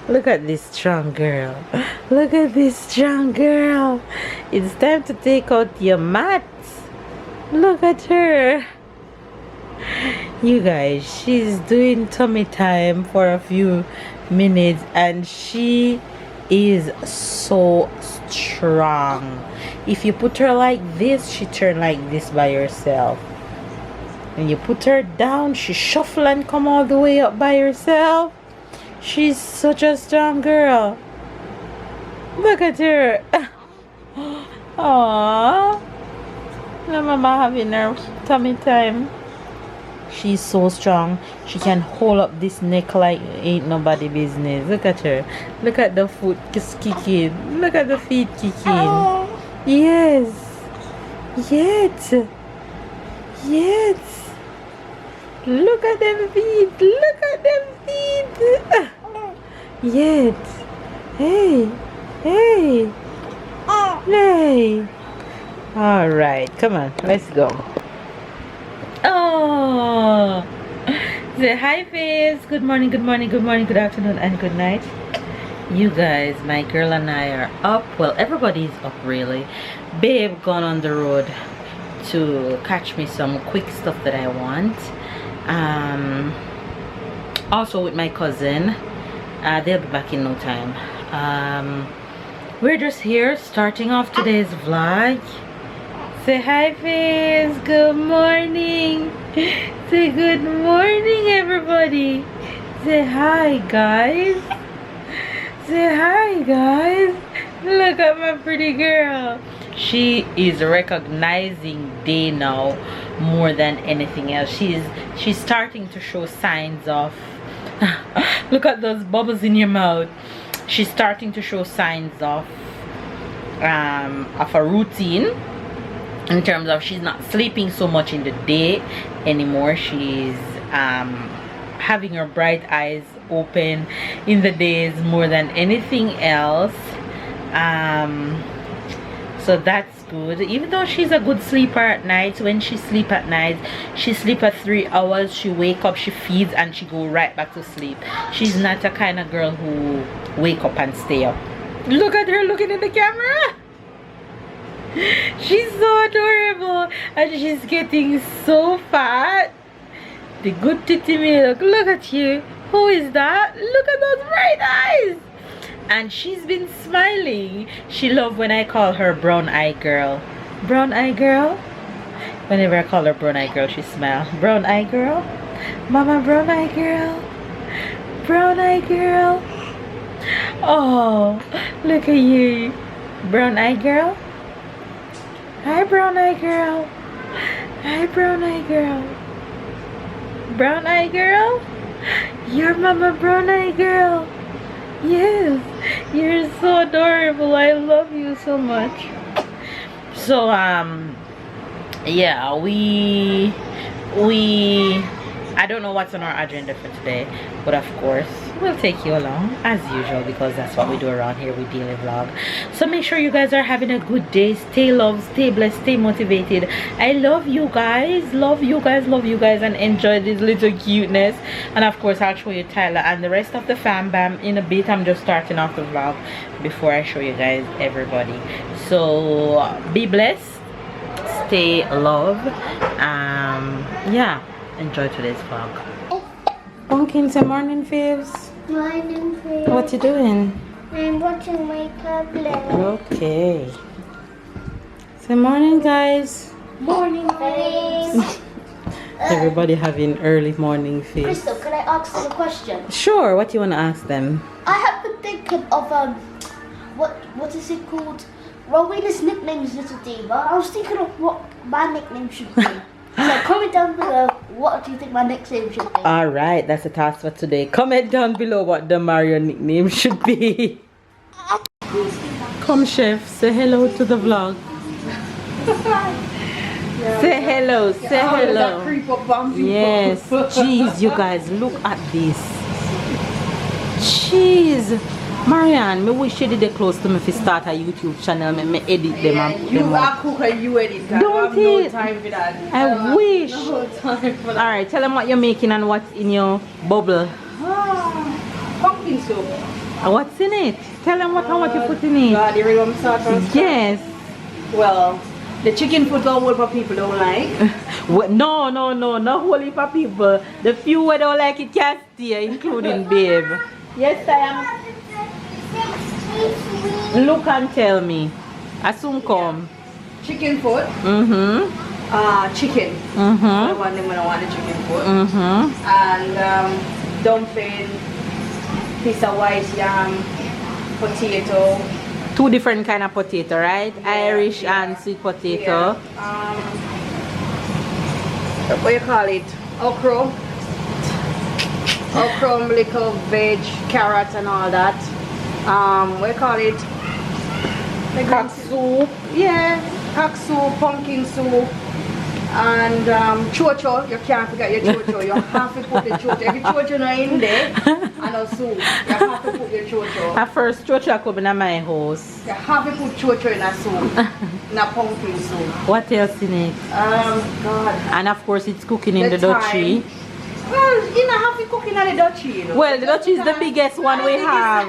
Look at this strong girl. Look at this strong girl. It's time to take out your mats. Look at her. You guys, she's doing tummy time for a few minutes and she is so strong. If you put her like this, she turn like this by herself. When you put her down, she shuffle and come all the way up by herself. She's such a strong girl. Look at her. Aww. Now mama having her tummy time. She's so strong. She can hold up this neck like ain't nobody business. Look at her. Look at the foot just kicking. Look at the feet kicking. Yes. Yes. Yes. Look at them feet. Look at them feet. Yes. Hey. Hey. Hey. All right. Come on. Let's go. Oh, say hi Faves. Good morning, good morning, good morning, good afternoon, and good night. You guys, my girl and I are up. Well, everybody's up really. Babe gone on the road to catch me some quick stuff that I want. Also with my cousin. They'll be back in no time. We're just here starting off today's vlog. Say hi Faze. Good morning. Say good morning everybody. Say hi guys. Say hi guys. Look at my pretty girl. She is recognizing day now more than anything else. She's starting to show signs of look at those bubbles in your mouth. She's starting to show signs of a routine. In terms of she's not sleeping so much in the day anymore. She's having her bright eyes open in the days more than anything else. So that's good. Even though she's a good sleeper at night, when she sleep at night, she sleep at 3 hours, she wake up, she feeds, and she go right back to sleep. She's not a kind of girl who wake up and stay up. Look at her looking in the camera. She's so adorable and she's getting so fat. The good titty milk. Look at you. Who is that? Look at those bright eyes. And she's been smiling. She loves when I call her brown eye girl. Brown eye girl. Whenever I call her brown eye girl, she smiles. Brown eye girl. Mama brown eye girl. Brown eye girl. Oh, look at you. Brown eye girl. Hi brown eye girl. Hi brown eye girl. Brown eye girl. You're mama brown eye girl. Yes, you're so adorable. I love you so much. So yeah, we I don't know what's on our agenda for today, but of course we'll take you along as usual because that's what we do around here. We daily vlog. So make sure you guys are having a good day. Stay loved, stay blessed, stay motivated. I love you guys, love you guys, love you guys, and enjoy this little cuteness. And of course I'll show you Tyler and the rest of the fam bam in a bit. I'm just starting off the vlog before I show you guys everybody. So be blessed, stay loved. Yeah, enjoy today's vlog. Pumpkin, say morning Faves. Morning, please. What you doing? I'm watching my tablet. Okay. Say morning guys. Morning, please. Everybody having early morning face. Crystal, can I ask you a question? Sure, what you want to ask them? I have been thinking of what is it called? Rowena's nickname is Little D, but I was thinking of what my nickname should be. So comment down below, what do you think my nickname should be? Alright, that's the task for today. Comment down below what the Mario nickname should be. Come chef, say hello to the vlog. Say hello, say hello. Yes, jeez, you guys, look at this. Jeez. Marianne, me wish you did it close to me if you start a YouTube channel. Me edit them and put them are cook and you edit. Don't no time for that. I wish. No time for that. Alright, tell them what you're making and what's in your bubble. Pumpkin chicken soup. What's in it? Tell them what I want to put in it. God, you really want to start first? Yes. Well, the chicken foot don't work for people don't like. No, not whole heap of people. The few who don't like it can stay, including babe. Yes, I am. Look and tell me. I soon come. Chicken foot. Chicken. I want them when I want the chicken foot. And dumpling, piece of white yam, potato. Two different kind of potato, right? Yeah, Irish and sweet potato. Yeah. What do you call it? Okra. Okra, little veg, carrots and all that. What do you call it? Cock soup. Yeah, cock soup, pumpkin soup. And chocho, you can't forget your chocho. You have to put the chocho. Every chocho not in there, and a soup. You have to put your chocho. At first, chocho coming in my house. You have to put chocho in a soup, in a pumpkin soup. What else in it? God. And of course, it's cooking in the dutchie. Well, you know, have to cook in the dutchie, you know. Well, the dutchie is the biggest one we have.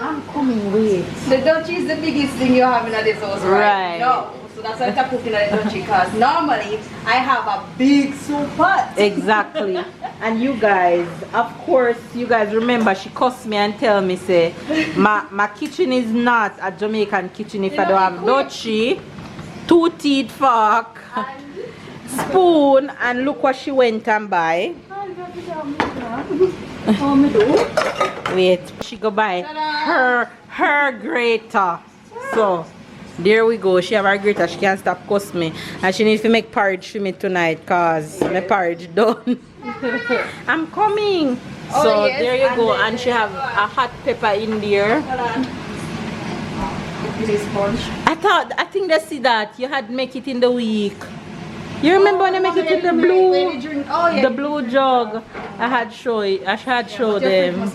I'm coming, wait. The dutchie is the biggest thing you have in this house, right? No. So that's why I'm cooking at the dutchie, because normally I have a big soup pot. Exactly. And you guys, of course, you guys remember she cussed me and tell me, say, my kitchen is not a Jamaican kitchen if I don't have dutchie, 2 teeth fork, spoon, and look what she went and buy. Wait, she go buy her grater. So there we go. She have her grater. She can't stop cuss me, and she needs to make porridge for me tonight, cause my porridge done. I'm coming. So yes, there you go. And she have a hot pepper in there. I think they see that you had make it in the week. You remember when I make it in the blue, the blue jug? I had show them.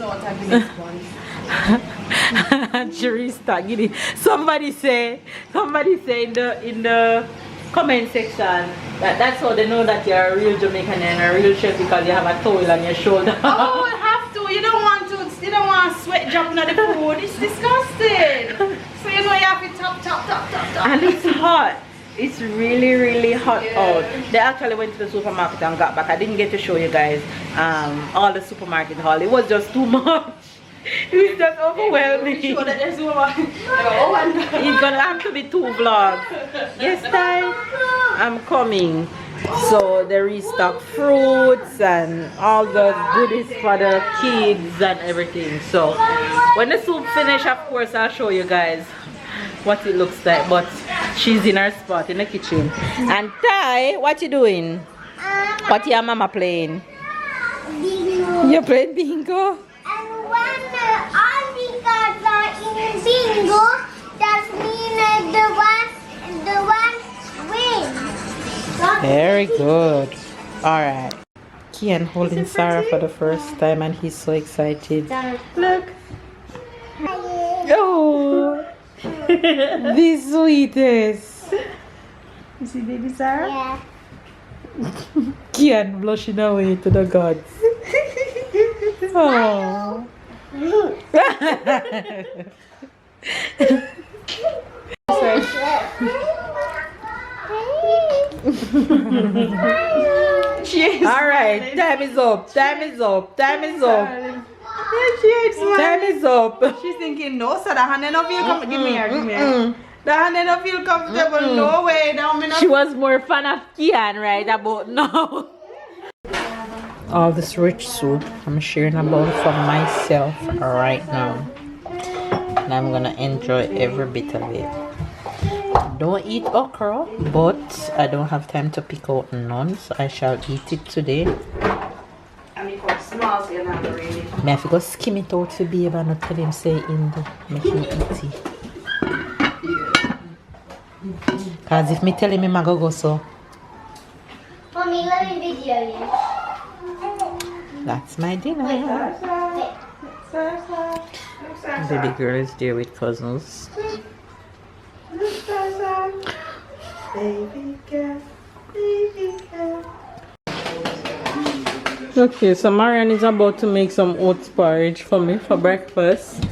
Jurista, somebody say in the comment section that's how they know that you're a real Jamaican and a real chef, because you have a towel on your shoulder. Oh, I have to. You don't want sweat dropping on the food. It's disgusting. So you know you have to top. And it's hot. It's really hot out. They actually went to the supermarket and got back. I didn't get to show you guys all the supermarket haul. It was just too much. It was just overwhelming. It's gonna have to be 2 vlogs. Yes, Ty, I'm coming. So they restock fruits and all the goodies for the kids and everything. So when the soup finish, of course I'll show you guys what it looks like. But she's in her spot in the kitchen. And Ty, what you doing? What your mama playing? Bingo. You playing bingo? And when all the cards are in bingo, that means the one wins. Very good. Alright. Kian holding Sarah for the first time and he's so excited. Look. Oh. The sweetest. You see baby Sarah? Yeah. Kian blushing away to the gods. Oh. Alright, time is up. Time is up. Time is up. Time is up. She's thinking, no, sir, the hand don't feel comfortable. Give me here. The hand don't feel comfortable. No way. She was more fan of Kian right about now. All this rich soup I'm sharing about for myself right now. And I'm gonna enjoy every bit of it. Don't eat okra, but I don't have time to pick out none, so I shall eat it today. And it got small, so you're not really. I have to go skim it out for babe and not tell him say in the make him eat it. Cause if me tell him I go so. Mommy, let me video you. That's my dinner. Baby girl is there with cousins. Baby girl, baby girl. Okay, so Marian is about to make some oats porridge for me for breakfast.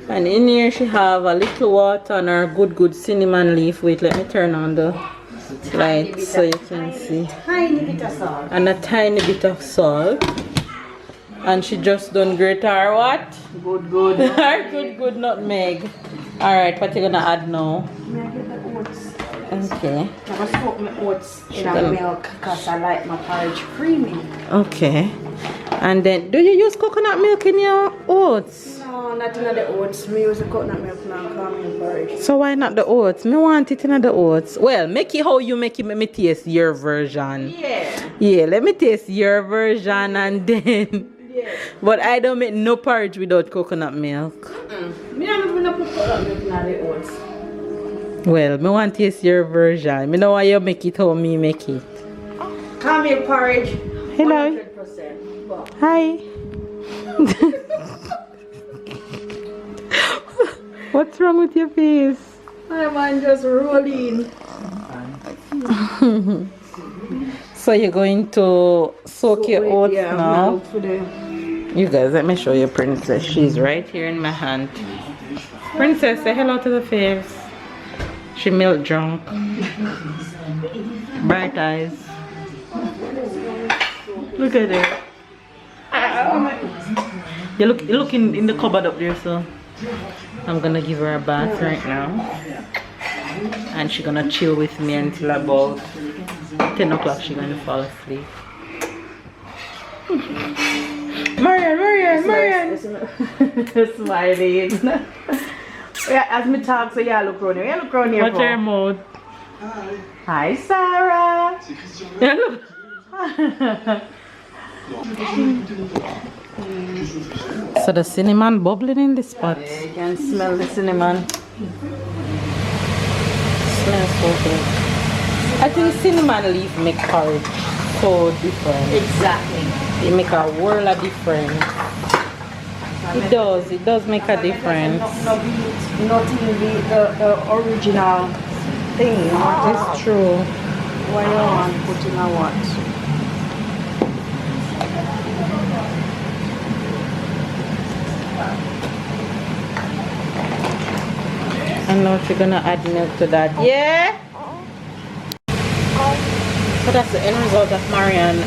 And in here she have a little water and her good cinnamon leaf. Wait, let me turn on the light so you can see. Tiny bit of salt. And a tiny bit of salt. And she just done grate her what? Good. Her good nutmeg. Alright, what you gonna add now? May I get the oats? Okay. I'm gonna soak my oats in a milk because I like my porridge creamy. Okay. And then, do you use coconut milk in your oats? No, not in the oats. Me use the coconut milk now in porridge. So why not the oats? Me want it in the oats. Well, make it how you make it. Let me taste your version. Yeah. Yeah, let me taste your version and then. Yeah. But I don't make no porridge without coconut milk. Me not even put coconut milk in the oats. Well, me want to taste your version. Me know why you make it how me make it. Can't make porridge. Hello. 100%. But Hi. What's wrong with your face? my man just rolling. So you're going to soak your oats now? You guys, let me show you Princess. She's right here in my hand. Princess, say hello to the faves. She milk drunk. Bright eyes. Look at her. You look in the cupboard up there, so I'm gonna give her a bath right now. And she's gonna chill with me until about 10 o'clock. She's gonna fall asleep. Marian! Smiling. Yeah, as me talk, so yeah, look around here. Yeah, look around here. What's your mode? Hi, Sarah. So the cinnamon bubbling in this pot. Yeah, you can smell the cinnamon. Smells so good. I think cinnamon leaf make porridge so different. Exactly. It make a world of difference. It does make a difference. Nothing the original thing. It's true. Why you want to put in a what? I know she's gonna add milk to that. Yeah? So that's the end result of Marian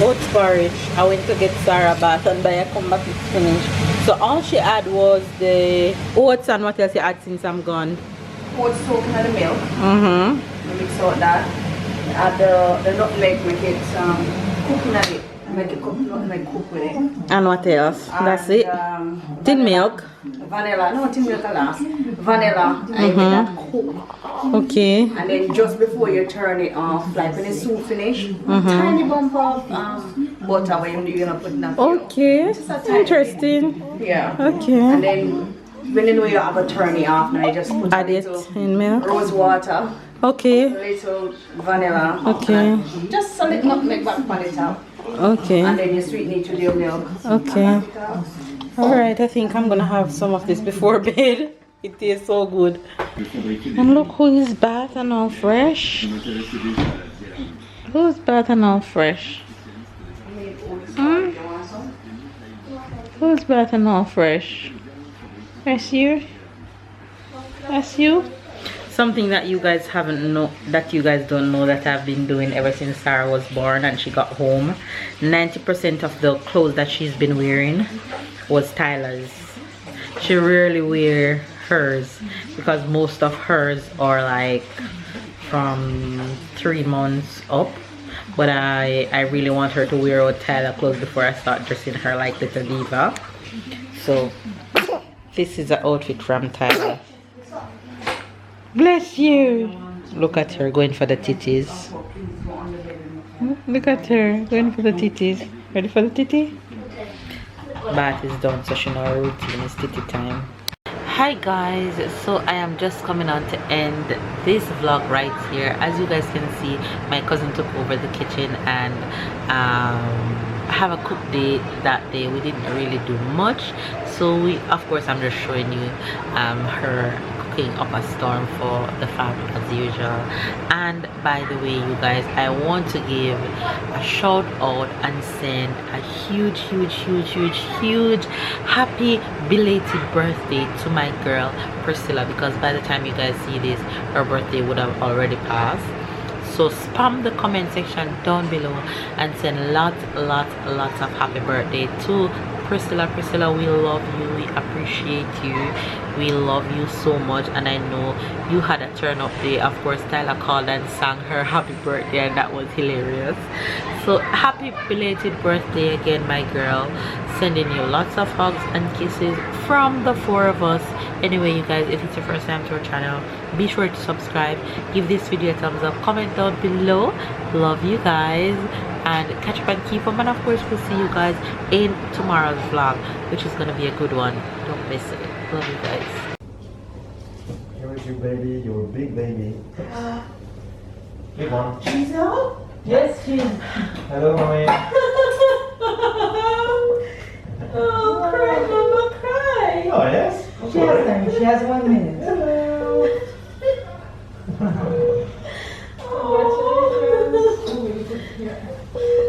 oats porridge. I went to get Sarah bath and by I come back it's finished. So all she had was the oats and what else you add since I'm gone? Oats soaking in the milk. Mm-hmm. Mix out that. Add the nutmeg, make it cooking at it. Make it cook, nutmeg cook with it. And what else? That's it. Tin milk. Vanilla. No, tin milk last. Vanilla. And make that cook. Okay. And then just before you turn it off, like when the soup finish, tiny bump of butter when you're gonna put in that. Okay. Interesting. Yeah. Okay. And then when you know you have to turn it off, now you just put Add a it little in milk. rose water, Okay. a little vanilla. Okay. And just a little nutmeg back on the top. Okay. And then you sweeten it with your milk. Okay. Alright, I think I'm gonna have some of this before bed. It tastes so good. And look who is bath and all fresh. Who's bath and all fresh? Hmm? Who's bath and all fresh? That's you? That's you? Something that you guys haven't know, that you guys don't know, that I've been doing ever since Sarah was born and she got home. 90% of the clothes that she's been wearing was Tyler's. She rarely wear hers because most of hers are like from 3 months up. But I really want her to wear out Tyler clothes before I start dressing her like little diva. So this is the outfit from Tyler. Bless you. Look at her going for the titties. Look at her going for the titties. Ready for the titty? Bath is done, so she know her routine is titty time. Hi guys, so I am just coming on to end this vlog right here. As you guys can see, my cousin took over the kitchen and have a cook day that day. We didn't really do much, so of course I'm just showing you her cooking up a storm for the family as usual. And by the way, you guys, I want to give a shout out and send a huge happy belated birthday to my girl Priscilla, because by the time you guys see this, her birthday would have already passed. So spam the comment section down below and send lots of happy birthday to Priscilla. Priscilla, we love you, we appreciate you, we love you so much. And I know you had a turn up day. Of course, Tyler called and sang her happy birthday, and that was hilarious. So happy belated birthday again, my girl. Sending you lots of hugs and kisses from the four of us. Anyway, you guys, if it's your first time to our channel, be sure to subscribe, give this video a thumbs up, comment down below. Love you guys, and catch up and keep up. And of course, we'll see you guys in tomorrow's vlog, which is gonna be a good one. Don't miss it. Love you guys. Here is your baby, your big baby. Big one. She's out? Yes, she's. Hello, mommy. Oh, cry, mama, cry. Oh, yes? She has time. She has 1 minute. Hello.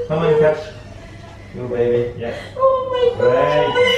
Come and catch your baby. Yes. Oh my God. Right.